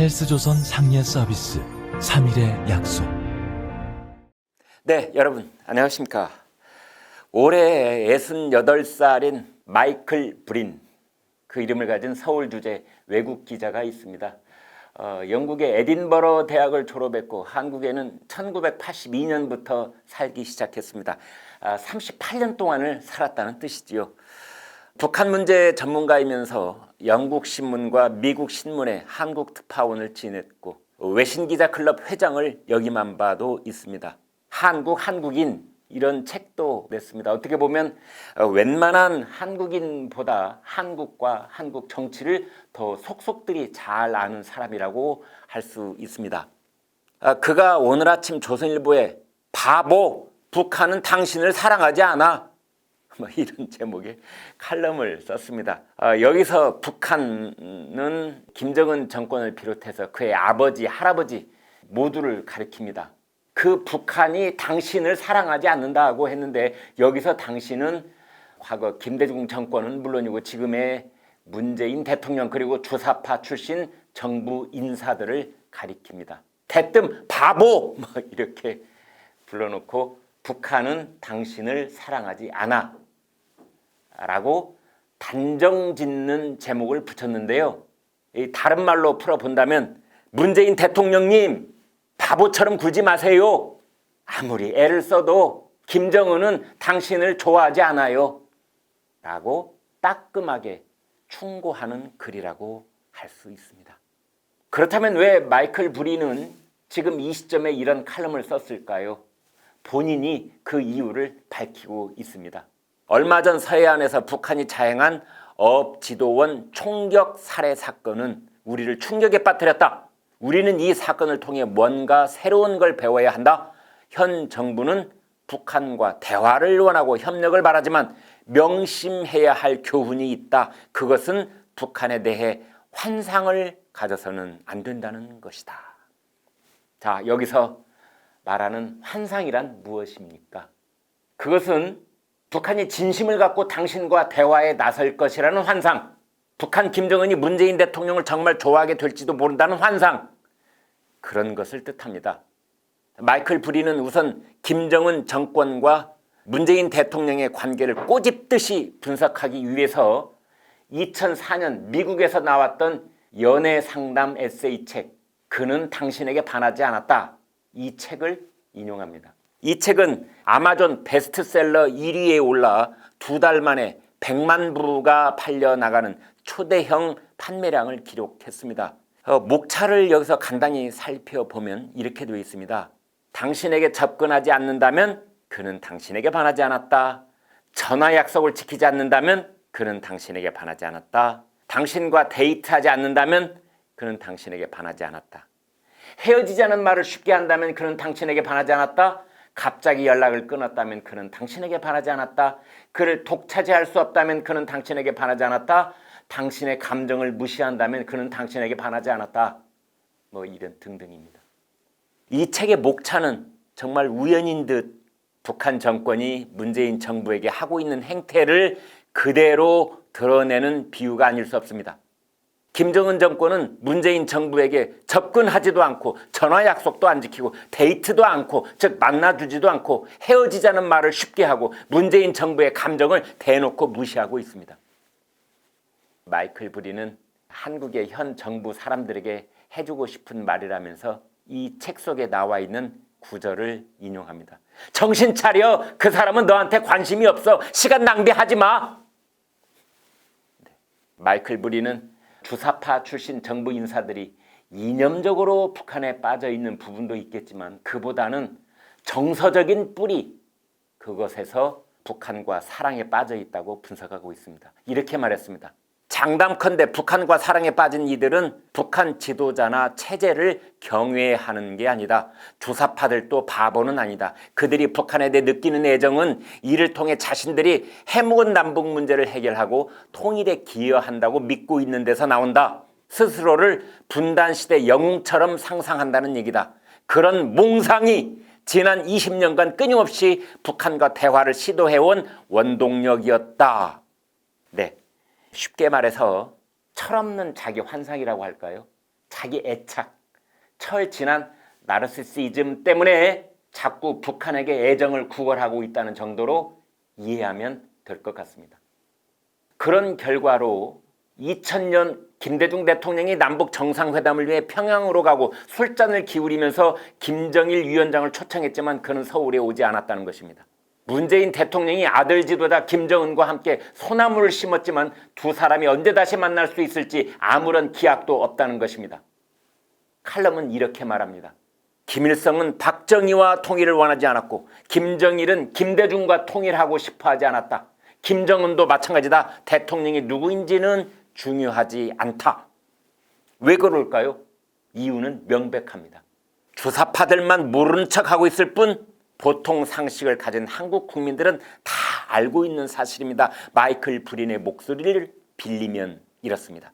헬스조선 상례 서비스 3일의 약속. 네, 여러분 안녕하십니까. 올해 68살인 마이클 브린, 그 이름을 가진 서울 주재 외국 기자가 있습니다. 영국의 에딘버러 대학을 졸업했고 한국에는 1982년부터 살기 시작했습니다. 38년 동안을 살았다는 뜻이지요. 북한 문제 전문가이면서 영국 신문과 미국 신문의 한국 특파원을 지냈고 외신기자클럽 회장을 역임한 바도 있습니다. 한국인 이런 책도 냈습니다. 어떻게 보면 웬만한 한국인보다 한국과 한국 정치를 더 속속들이 잘 아는 사람이라고 할 수 있습니다. 그가 오늘 아침 조선일보에 바보, 북한은 당신을 사랑하지 않아, 이런 제목의 칼럼을 썼습니다. 여기서 북한은 김정은 정권을 비롯해서 그의 아버지, 할아버지 모두를 가리킵니다. 그 북한이 당신을 사랑하지 않는다고 했는데 여기서 당신은 과거 김대중 정권은 물론이고 지금의 문재인 대통령 그리고 주사파 출신 정부 인사들을 가리킵니다. 대뜸 바보 이렇게 불러놓고 북한은 당신을 사랑하지 않아 라고 단정짓는 제목을 붙였는데요. 다른 말로 풀어본다면 문재인 대통령님 바보처럼 굴지 마세요. 아무리 애를 써도 김정은은 당신을 좋아하지 않아요 라고 따끔하게 충고하는 글이라고 할 수 있습니다. 그렇다면 왜 마이클 브린은 지금 이 시점에 이런 칼럼을 썼을까요? 본인이 그 이유를 밝히고 있습니다. 얼마 전 서해안에서 북한이 자행한 어업지도원 총격 살해 사건은 우리를 충격에 빠뜨렸다. 우리는 이 사건을 통해 뭔가 새로운 걸 배워야 한다. 현 정부는 북한과 대화를 원하고 협력을 바라지만 명심해야 할 교훈이 있다. 그것은 북한에 대해 환상을 가져서는 안 된다는 것이다. 자, 여기서 말하는 환상이란 무엇입니까? 그것은 북한이 진심을 갖고 당신과 대화에 나설 것이라는 환상, 북한 김정은이 문재인 대통령을 정말 좋아하게 될지도 모른다는 환상, 그런 것을 뜻합니다. 마이클 브린은 우선 김정은 정권과 문재인 대통령의 관계를 꼬집듯이 분석하기 위해서 2004년 미국에서 나왔던 연애 상담 에세이책 그는 당신에게 반하지 않았다, 이 책을 인용합니다. 이 책은 아마존 베스트셀러 1위에 올라 2달 만에 100만 부가 팔려나가는 초대형 판매량을 기록했습니다. 목차를 여기서 간단히 살펴보면 이렇게 되어 있습니다. 당신에게 접근하지 않는다면 그는 당신에게 반하지 않았다. 전화 약속을 지키지 않는다면 그는 당신에게 반하지 않았다. 당신과 데이트하지 않는다면 그는 당신에게 반하지 않았다. 헤어지자는 말을 쉽게 한다면 그는 당신에게 반하지 않았다. 갑자기 연락을 끊었다면 그는 당신에게 반하지 않았다. 그를 독차지할 수 없다면 그는 당신에게 반하지 않았다. 당신의 감정을 무시한다면 그는 당신에게 반하지 않았다. 이런 등등입니다. 이 책의 목차는 정말 우연인 듯 북한 정권이 문재인 정부에게 하고 있는 행태를 그대로 드러내는 비유가 아닐 수 없습니다. 김정은 정권은 문재인 정부에게 접근하지도 않고 전화 약속도 안 지키고 데이트도 않고, 즉 만나주지도 않고 헤어지자는 말을 쉽게 하고 문재인 정부의 감정을 대놓고 무시하고 있습니다. 마이클 브린은 한국의 현 정부 사람들에게 해주고 싶은 말이라면서 이 책 속에 나와 있는 구절을 인용합니다. 정신 차려. 그 사람은 너한테 관심이 없어. 시간 낭비하지 마. 마이클 브린은 주사파 출신 정부 인사들이 이념적으로 북한에 빠져 있는 부분도 있겠지만 그보다는 정서적인 뿌리, 그것에서 북한과 사랑에 빠져 있다고 분석하고 있습니다. 이렇게 말했습니다. 장담컨대 북한과 사랑에 빠진 이들은 북한 지도자나 체제를 경외하는 게 아니다. 주사파들도 바보는 아니다. 그들이 북한에 대해 느끼는 애정은 이를 통해 자신들이 해묵은 남북 문제를 해결하고 통일에 기여한다고 믿고 있는 데서 나온다. 스스로를 분단시대 영웅처럼 상상한다는 얘기다. 그런 몽상이 지난 20년간 끊임없이 북한과 대화를 시도해온 원동력이었다. 네. 쉽게 말해서 철없는 자기 환상이라고 할까요? 자기 애착, 철진한 나르시시즘 때문에 자꾸 북한에게 애정을 구걸하고 있다는 정도로 이해하면 될 것 같습니다. 그런 결과로 2000년 김대중 대통령이 남북 정상회담을 위해 평양으로 가고 술잔을 기울이면서 김정일 위원장을 초청했지만 그는 서울에 오지 않았다는 것입니다. 문재인 대통령이 아들 지도자 김정은과 함께 소나무를 심었지만 두 사람이 언제 다시 만날 수 있을지 아무런 기약도 없다는 것입니다. 칼럼은 이렇게 말합니다. 김일성은 박정희와 통일을 원하지 않았고 김정일은 김대중과 통일하고 싶어하지 않았다. 김정은도 마찬가지다. 대통령이 누구인지는 중요하지 않다. 왜 그럴까요? 이유는 명백합니다. 주사파들만 모르는 척하고 있을 뿐 보통 상식을 가진 한국 국민들은 다 알고 있는 사실입니다. 마이클 브린의 목소리를 빌리면 이렇습니다.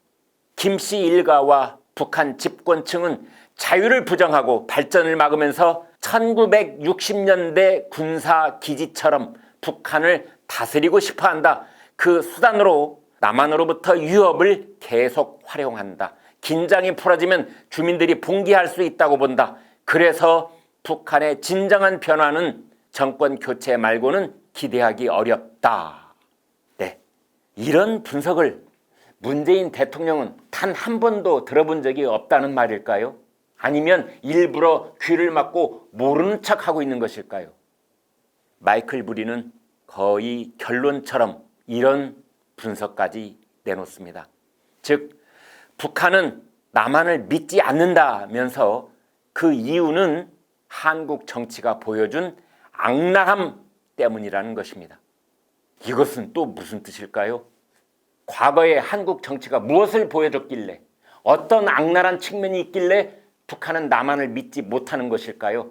김씨 일가와 북한 집권층은 자유를 부정하고 발전을 막으면서 1960년대 군사기지처럼 북한을 다스리고 싶어한다. 그 수단으로 남한으로부터 유업을 계속 활용한다. 긴장이 풀어지면 주민들이 분개할 수 있다고 본다. 그래서 북한의 진정한 변화는 정권 교체 말고는 기대하기 어렵다. 네, 이런 분석을 문재인 대통령은 단 한 번도 들어본 적이 없다는 말일까요? 아니면 일부러 귀를 막고 모르는 척하고 있는 것일까요? 마이클 브린은 거의 결론처럼 이런 분석까지 내놓습니다. 즉, 북한은 남한을 믿지 않는다면서 그 이유는 한국 정치가 보여준 악랄함 때문이라는 것입니다. 이것은 또 무슨 뜻일까요? 과거에 한국 정치가 무엇을 보여줬길래, 어떤 악랄한 측면이 있길래 북한은 남한을 믿지 못하는 것일까요?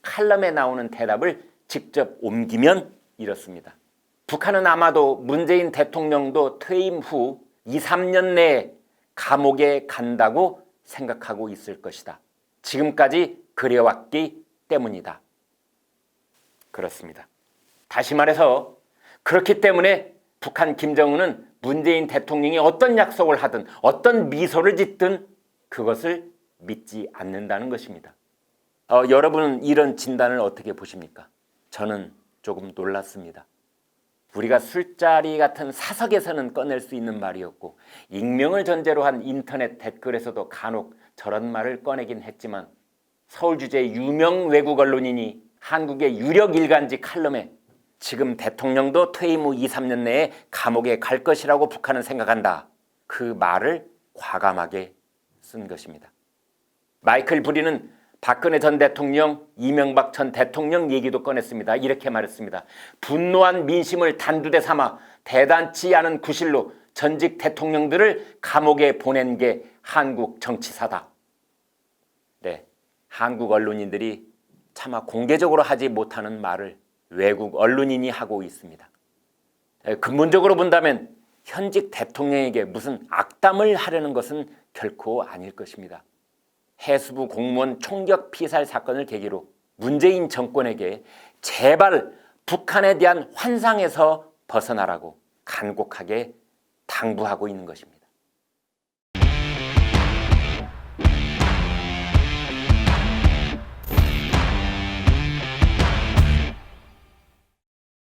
칼럼에 나오는 대답을 직접 옮기면 이렇습니다. 북한은 아마도 문재인 대통령도 퇴임 후 2, 3년 내에 감옥에 간다고 생각하고 있을 것이다. 지금까지 그래왔기 때문이다. 그렇습니다. 다시 말해서 그렇기 때문에 북한 김정은은 문재인 대통령이 어떤 약속을 하든 어떤 미소를 짓든 그것을 믿지 않는다는 것입니다. 여러분은 이런 진단을 어떻게 보십니까? 저는 조금 놀랐습니다. 우리가 술자리 같은 사석에서는 꺼낼 수 있는 말이었고 익명을 전제로 한 인터넷 댓글에서도 간혹 저런 말을 꺼내긴 했지만 서울 주재 유명 외국 언론인이 한국의 유력 일간지 칼럼에 지금 대통령도 퇴임 후 2, 3년 내에 감옥에 갈 것이라고 북한은 생각한다. 그 말을 과감하게 쓴 것입니다. 마이클 브린은 박근혜 전 대통령, 이명박 전 대통령 얘기도 꺼냈습니다. 이렇게 말했습니다. 분노한 민심을 단두대 삼아 대단치 않은 구실로 전직 대통령들을 감옥에 보낸 게 한국 정치사다. 네, 한국 언론인들이 차마 공개적으로 하지 못하는 말을 외국 언론인이 하고 있습니다. 근본적으로 본다면 현직 대통령에게 무슨 악담을 하려는 것은 결코 아닐 것입니다. 해수부 공무원 총격 피살 사건을 계기로 문재인 정권에게 제발 북한에 대한 환상에서 벗어나라고 간곡하게 당부하고 있는 것입니다.